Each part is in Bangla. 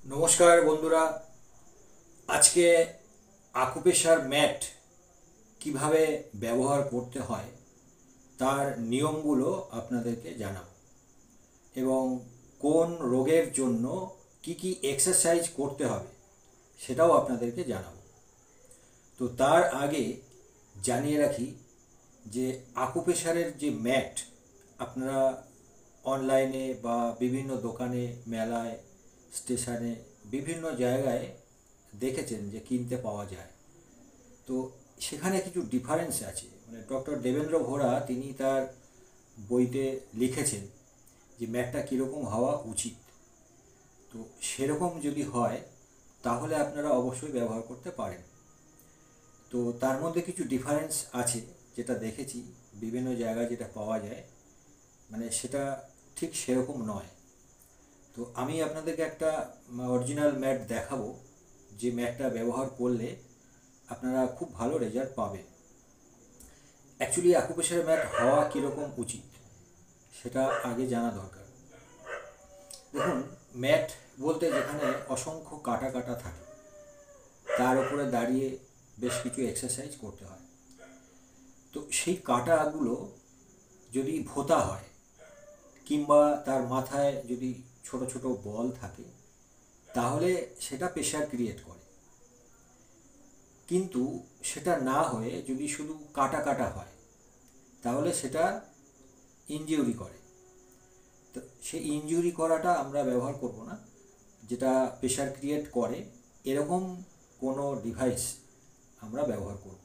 নমস্কার বন্ধুরা। আজকে আকুপ্রেশার ম্যাট কিভাবে ব্যবহার করতে হয় তার নিয়মগুলো আপনাদেরকে জানাবো এবং কোন রোগের জন্য কি কি এক্সারসাইজ করতে হবে সেটাও আপনাদেরকে জানাবো। তো তার আগে জানিয়ে রাখি যে আকুপ্রেশারের যে ম্যাট আপনারা অনলাইনে বা বিভিন্ন দোকানে, মেলায়, স্টেশনে, বিভিন্ন জায়গায় দেখেছেন যে কিনতে পাওয়া যায়। তো সেখানে কিছু ডিফারেন্স আছে। মানে ডক্টর দেবেন্দ্র ভোরা তিনি তার বইতে লিখেছেন যে ম্যাটটা কীরকম হওয়া উচিত। তো সেরকম যদি হয় তাহলে আপনারা অবশ্যই ব্যবহার করতে পারেন। তো তার মধ্যে কিছু ডিফারেন্স আছে যেটা দেখেছি বিভিন্ন জায়গায় যেটা পাওয়া যায়, মানে সেটা ঠিক সেরকম নয়। তো আমি আপনাদেরকে একটা অরিজিনাল ম্যাট দেখাবো, যে ম্যাটটা ব্যবহার করলে আপনারা খুব ভালো রেজাল্ট পাবেন। অ্যাকচুয়ালি আকুপ্রেশার ম্যাট হওয়া কীরকম উচিত সেটা আগে জানা দরকার। দেখুন, ম্যাট বলতে যেখানে অসংখ্য কাটা কাটা থাকে তার উপরে দাঁড়িয়ে বেশ কিছু এক্সারসাইজ করতে হয়। তো সেই কাটাগুলো যদি ভোঁতা হয় কিংবা তার মাথায় যদি ছোট ছোট বল থাকে তাহলে সেটা প্রেশার ক্রিয়েট করে। কিন্তু সেটা না হয়ে যদি শুধু কাটা কাটা হয় তাহলে সেটা ইনজিউরি করে। তো সেই ইনজিউরি করাটা আমরা ব্যবহার করব না। যেটা প্রেশার ক্রিয়েট করে এরকম কোনো ডিভাইস আমরা ব্যবহার করব।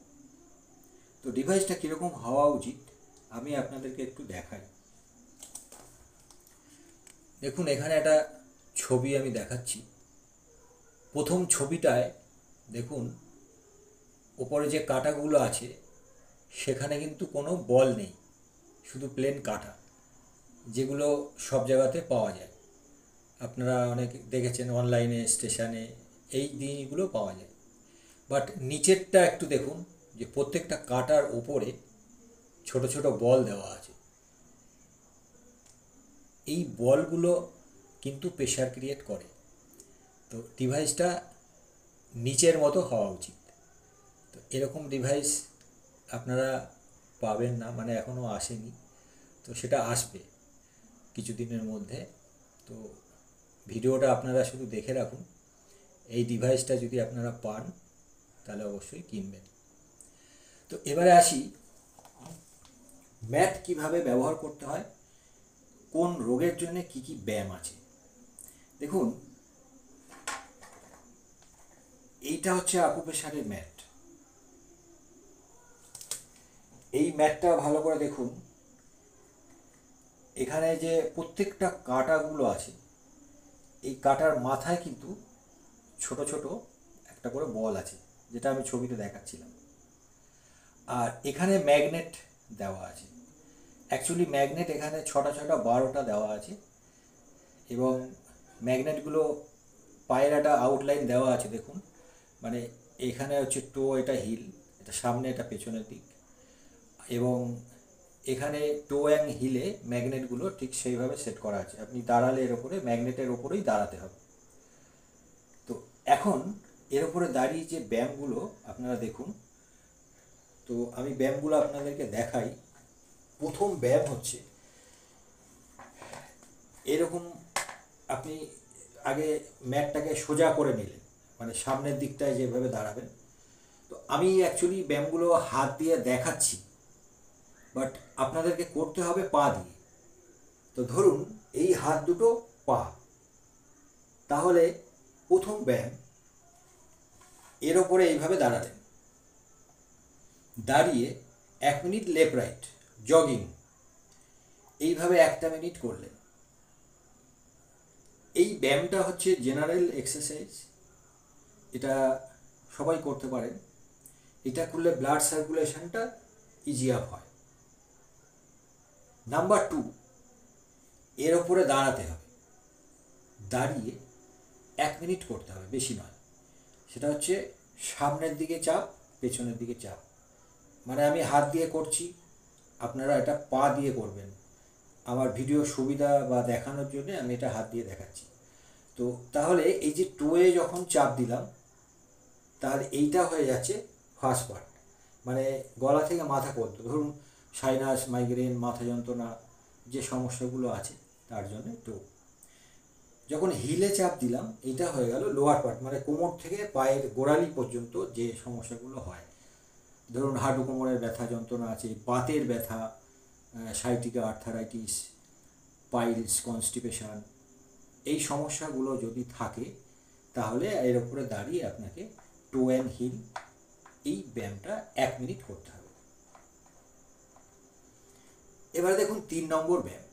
তো ডিভাইসটা কীরকম হওয়া উচিত আমি আপনাদেরকে একটু দেখাই। দেখুন, এখানে একটা ছবি আমি দেখাচ্ছি। প্রথম ছবিটায় দেখুন ওপরে যে কাঁটাগুলো আছে সেখানে কিন্তু কোনো বল নেই, শুধু প্লেন কাঁটা, যেগুলো সব জায়গাতে পাওয়া যায়। আপনারা অনেক দেখেছেন অনলাইনে, স্টেশনে এই জিনিসগুলো পাওয়া যায়। বাট নিচেরটা একটু দেখুন, যে প্রত্যেকটা কাঁটার ওপরে ছোট ছোট বল দেওয়া আছে। এই বলগুলো কিন্তু প্রেশার ক্রিয়েট করে। তো ডিভাইসটা নিচের মতো হওয়া উচিত। তো এরকম ডিভাইস আপনারা পাবেন না, মানে এখনও আসেনি। তো সেটা আসবে কিছুদিনের মধ্যে। তো ভিডিওটা আপনারা শুধু দেখে রাখুন। এই ডিভাইসটা যদি আপনারা পান তাহলে অবশ্যই কিনবেন। তো এবারে আসি ম্যাট কিভাবে ব্যবহার করতে হয়, কোন রোগের জন্য কি কি ব্যায়াম আছে। দেখুন, এইটা হচ্ছে আকুপ্রেশারের ম্যাট। এই ম্যাটটা ভালো করে দেখুন, এখানে যে প্রত্যেকটা কাঁটাগুলো আছে এই কাঁটার মাথায় কিন্তু ছোট ছোট একটা করে বল আছে, যেটা আমি ছবিতে দেখাচ্ছিলাম। আর এখানে ম্যাগনেট দেওয়া আছে। অ্যাকচুয়ালি ম্যাগনেট এখানে ছটা ছটা 12টা দেওয়া আছে এবং ম্যাগনেটগুলো পায়ের একটা আউটলাইন দেওয়া আছে দেখুন। মানে এখানে হচ্ছে টো, এটা হিল, এটা সামনে, এটা পেছনের দিক, এবং এখানে টো অ্যান্ড হিলে ম্যাগনেটগুলো ঠিক সেইভাবে সেট করা আছে। আপনি দাঁড়ালে এর ওপরে ম্যাগনেটের ওপরেই দাঁড়াতে হবে। তো এখন এর ওপরে দাঁড়িয়ে যে ব্যায়ামগুলো আপনারা দেখুন। তো আমি ব্যায়ামগুলো আপনাদেরকে দেখাই। প্রথম ব্যায়াম হচ্ছে এরকম, আপনি আগে ম্যাটটাকে সোজা করে নিলেন, মানে সামনের দিকটায় যেভাবে দাঁড়াবেন। তো আমি অ্যাকচুয়ালি ব্যায়ামগুলো হাত দিয়ে দেখাচ্ছি, বাট আপনাদেরকে করতে হবে পা দিয়ে। তো ধরুন এই হাত দুটো পা, তাহলে প্রথম ব্যায়াম এর ওপরে এইভাবে দাঁড়ালেন, দাঁড়িয়ে 1 মিনিট লেফট রাইট জগিং, এইভাবে 1টা মিনিট করলেন। এই ব্যায়ামটা হচ্ছে জেনারেল এক্সারসাইজ, এটা সবাই করতে পারেন। এটা করলে ব্লাড সার্কুলেশনটা ইজি আপ হয়। নাম্বার 2, এর ওপরে দাঁড়াতে হবে, দাঁড়িয়ে 1 মিনিট করতে হবে, বেশি নয়। সেটা হচ্ছে সামনের দিকে চাপ, পেছনের দিকে চাপ। মানে আমি হাত দিয়ে করছি, আপনারা এটা পা দিয়ে করবেন। আমার ভিডিও সুবিধা বা দেখানোর জন্য আমি এটা হাত দিয়ে দেখাচ্ছি। তো তাহলে এই যে টোয়ে যখন চাপ দিলাম, তাহলে এইটা হয়ে যাচ্ছে ফার্স্ট পার্ট, মানে গলা থেকে মাথা পর্যন্ত। ধরুন সাইনাস, মাইগ্রেন, মাথা যন্ত্রণা যে সমস্যাগুলো আছে তার জন্য টো। যখন হিলে চাপ দিলাম, এইটা হয়ে গেল লোয়ার পার্ট, মানে কোমর থেকে পায়ের গোড়ালি পর্যন্ত যে সমস্যাগুলো হয়। ধরুন হাঁটু কোমরের ব্যথা যন্ত্রণা আছে, বাতের ব্যথা, সাইটিকা আর্থারাইটিস, পাইলস, কনস্টিপেশন, এই সমস্যাগুলো যদি থাকে তাহলে এর উপরে দাঁড়িয়ে আপনাকে টো অ্যান্ড হিল এই ব্যায়ামটা 1 মিনিট করতে হবে। এবারে দেখুন 3 নম্বর ব্যায়াম।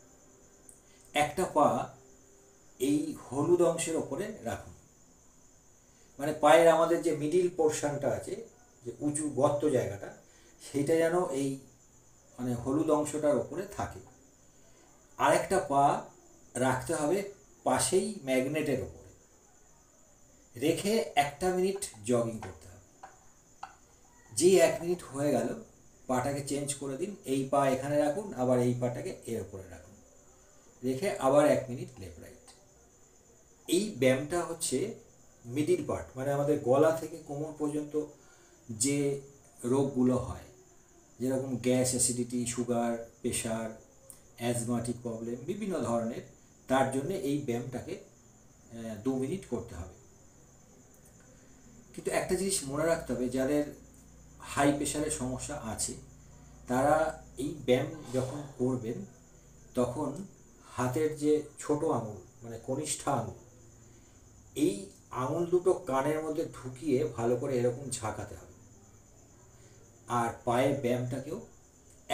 একটা পা এই হলুদ অংশের ওপরে রাখুন, মানে পায়ের আমাদের যে মিডিল পোর্শনটা আছে, যে উঁচু গর্ত জায়গাটা, সেইটা যেন এই মানে হলুদ অংশটার ওপরে থাকে। আরেকটা পা রাখতে হবে পাশেই ম্যাগনেটের ওপরে রেখে 1 মিনিট জগিং করতে হবে। যেই 1 মিনিট হয়ে গেল, পাটাকে চেঞ্জ করে দিন, এই পা এখানে রাখুন, আবার এই পাটাকে এর ওপরে রাখুন, রেখে আবার 1 মিনিট লেফট রাইট। এই ব্যায়ামটা হচ্ছে মিডিল পার্ট, মানে আমাদের গলা থেকে কোমর পর্যন্ত যে রোগগুলো হয়, যেরকম gas, acidity, sugar, pressure, asthmatic problem, বিভিন্ন ধরনের, তার জন্য এই ব্যায়ামটাকে 2 মিনিট করতে হবে। কিন্তু একটা জিনিস মনে রাখতে হবে, যাদের হাই প্রেশারের সমস্যা আছে তারা এই ব্যায়াম যখন করবেন তখন হাতের যে ছোট আঙুল, মানে কনিষ্ঠা আঙুল, এই আঙুল দুটো কানের মধ্যে ঢুকিয়ে ভালো করে এরকম ঝাঁকাতে হবে, আর পায়ের ব্যায়ামটাকেও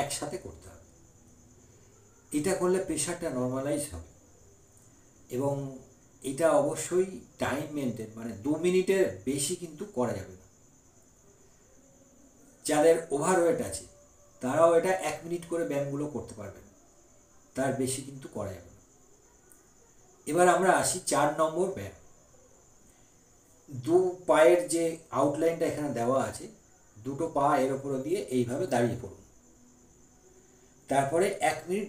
একসাথে করতে হবে। এটা করলে প্রেশারটা নর্মালাইজ হবে, এবং এটা অবশ্যই টাইম মেনটেন, মানে 2 মিনিটের বেশি কিন্তু করা যাবে না। যাদের ওভারওয়েট আছে তারাও এটা 1 মিনিট করে ব্যায়ামগুলো করতে পারবেন, তার বেশি কিন্তু করা যাবে না। এবার আমরা আসি 4 নম্বর ব্যায়াম। 2 পায়ের যে আউটলাইনটা এখানে দেওয়া আছে, দুটো পা এর উপরে দিয়ে এইভাবে দাঁড়িয়ে পড়ুন। তারপরে 1 মিনিট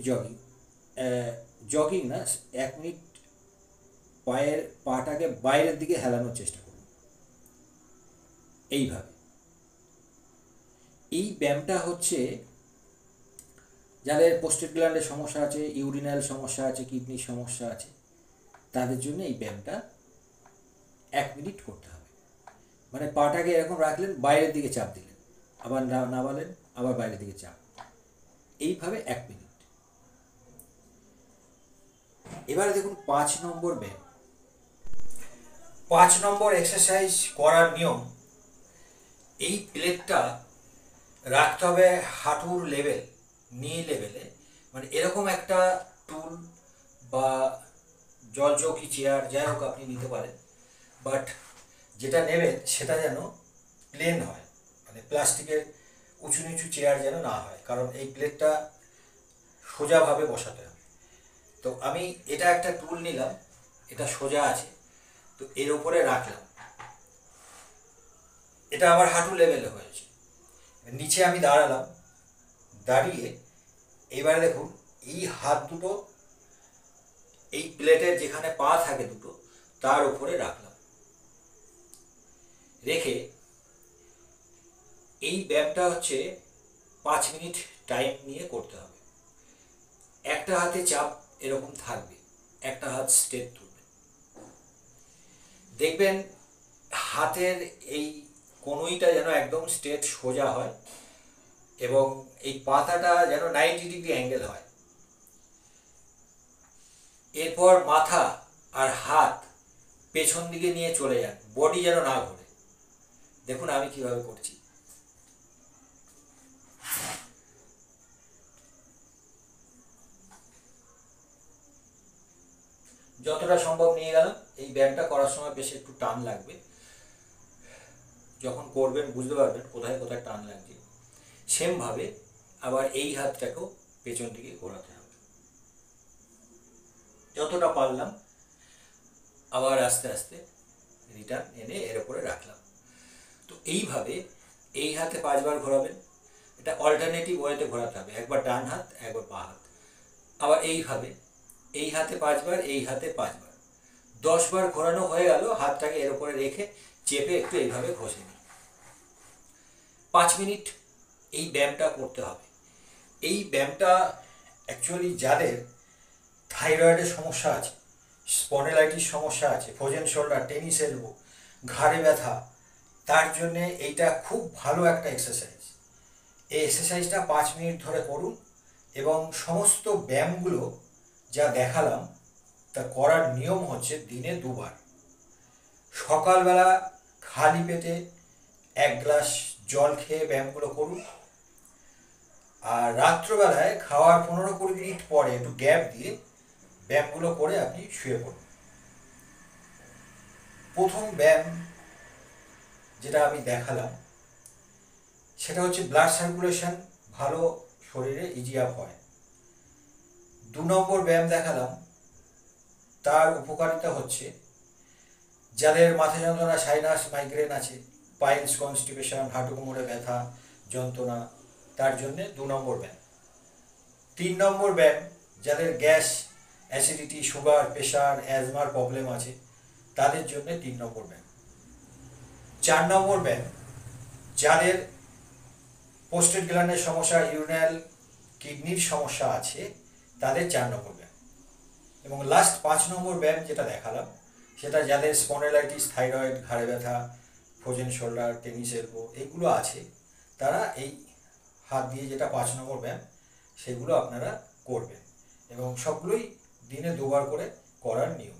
জগিং না, 1 মিনিট পায়ের পাটাকে বাইরের দিকে হেলানোর চেষ্টা করুন এইভাবে। এই ব্যায়ামটা হচ্ছে যাদের প্রোস্টেট গ্ল্যান্ডের সমস্যা আছে, ইউরিনাল সমস্যা আছে, কিডনির সমস্যা আছে, তাদের জন্য এই ব্যায়ামটা 1 মিনিট করতে হবে। মানে পাটাকে এরকম রাখলেন, বাইরের দিকে চাপ দিলেন, আবার নামালেন, আবার বাইরের দিকে চাপ, এইভাবে 1 মিনিট। এবারে দেখুন 5 নম্বর ব্যায়াম। 5 নম্বর এক্সারসাইজ করার নিয়ম, এই প্লেটটা রাখতে হবে হাঁটুর লেভেল, নি লেভেলে, মানে এরকম একটা টুল বা জলচৌকি, চেয়ার, যাই হোক আপনি নিতে পারেন, বাট যেটা নেবেন সেটা যেন প্লেন হয়, মানে প্লাস্টিকের উঁচু নিচু চেয়ার যেন না হয়, কারণ এই প্লেটটা সোজাভাবে বসাতে হবে। তো আমি এটা একটা টুল নিলাম, এটা সোজা আছে, তো এর উপরে রাখলাম, এটা আমার হাঁটু লেভেলে হয়েছে। নিচে আমি দাঁড়ালাম, দাঁড়িয়ে এবারে দেখুন এই হাত দুটো এই প্লেটের যেখানে পা থাকে দুটো, তার উপরে রাখলাম, রেখে এই ব্যায়ামটা হচ্ছে 5 মিনিট টাইম নিয়ে করতে হবে। একটা হাতে চাপ এরকম থাকবে, একটা হাত স্ট্রেট তুলবে, দেখবেন হাতের এই কনুইটা যেন একদম স্ট্রেট সোজা হয়, এবং এই পাতাটা যেন 90 ডিগ্রি অ্যাঙ্গেল হয়। এরপর মাথা আর হাত পেছন দিকে নিয়ে চলে যান, বডি যেন না ঘোরে। দেখুন আমি কিভাবে করছি। যতটা সম্ভব নিয়ে গেলাম। এই ব্যায়ামটা করার সময় বেশ একটু টান লাগবে, যখন করবেন বুঝতে পারবেন কোথায় কোথায় টান লাগছে। সেমভাবে আবার এই হাতটাকেও পেছন দিকে ঘোরাতে হবে, যতটা পারলাম, আবার আস্তে আস্তে রিটার্ন এনে এর উপরে রাখলাম। তো এইভাবে এই হাতে 5 বার ঘোরাবেন, এটা অল্টারনেটিভ ওয়েতে ঘোরাতে হবে, একবার ডান হাত, একবার বাঁ হাত, আবার এইভাবে এই হাতে 5 বার, এই হাতে 5 বার, 10 বার ঘোরানো হয়ে গেল, হাতটাকে এর উপরে রেখে চেপে একটু এইভাবে ঘষে নিই। 5 মিনিট এই ব্যায়ামটা করতে হবে। এই ব্যায়ামটা অ্যাকচুয়ালি যাদের থাইরয়েডের সমস্যা আছে, স্পন্ডেলাইটিস সমস্যা আছে, ফ্রোজেন শোল্ডার, টেনিস এলবো, ঘাড়ে ব্যথা, তার জন্যে এইটা খুব ভালো একটা এক্সারসাইজ। এই এক্সারসাইজটা 5 মিনিট ধরে করুন এবং সমস্ত ব্যায়ামগুলো যা দেখালাম তা করার নিয়ম হচ্ছে দিনে 2 বার। সকালবেলা খালি পেটে 1 গ্লাস জল খেয়ে ব্যায়ামগুলো করুন, আর রাত্রবেলায় খাওয়ার 15-20 মিনিট পরে একটু গ্যাপ দিয়ে ব্যায়ামগুলো করে আপনি শুয়ে পড়ুন। প্রথম ব্যায়াম যেটা আমি দেখালাম সেটা হচ্ছে ব্লাড সার্কুলেশন ভালো শরীরে ইজি আপ হয়। 2 নম্বর ব্যায়াম দেখালাম, তার উপকারিতা হচ্ছে যাদের মাথা যন্ত্রণা, সাইনাস, মাইগ্রেন আছে, পাইলস, কনস্টিপেশন, হাঁটু কোমরে ব্যথা যন্ত্রণা, তার জন্যে 2 নম্বর ব্যায়াম। 3 নম্বর ব্যায়াম যাদের গ্যাস, অ্যাসিডিটি, সুগার, প্রেশার, অ্যাজমার প্রবলেম আছে তাদের জন্য 3 নম্বর ব্যায়াম। 4 নম্বর ব্যায়াম যাদের প্রোস্টেট গ্ল্যান্ডের সমস্যা, ইউরিনাল কিডনির সমস্যা আছে তাদের 4 নম্বর ব্যায়াম। এবং লাস্ট 5 নম্বর ব্যায়াম যেটা দেখালাম সেটা যাদের স্পন্ডেলাইটিস, থাইরয়েড, ঘাড়ে ব্যথা, ফ্রোজেন শোল্ডার, টেনিস এলবো এইগুলো আছে তারা এই হাত দিয়ে যেটা 5 নম্বর ব্যায়াম সেগুলো আপনারা করবেন এবং সবগুলোই দিনে 2 বার করে করার নিয়ম।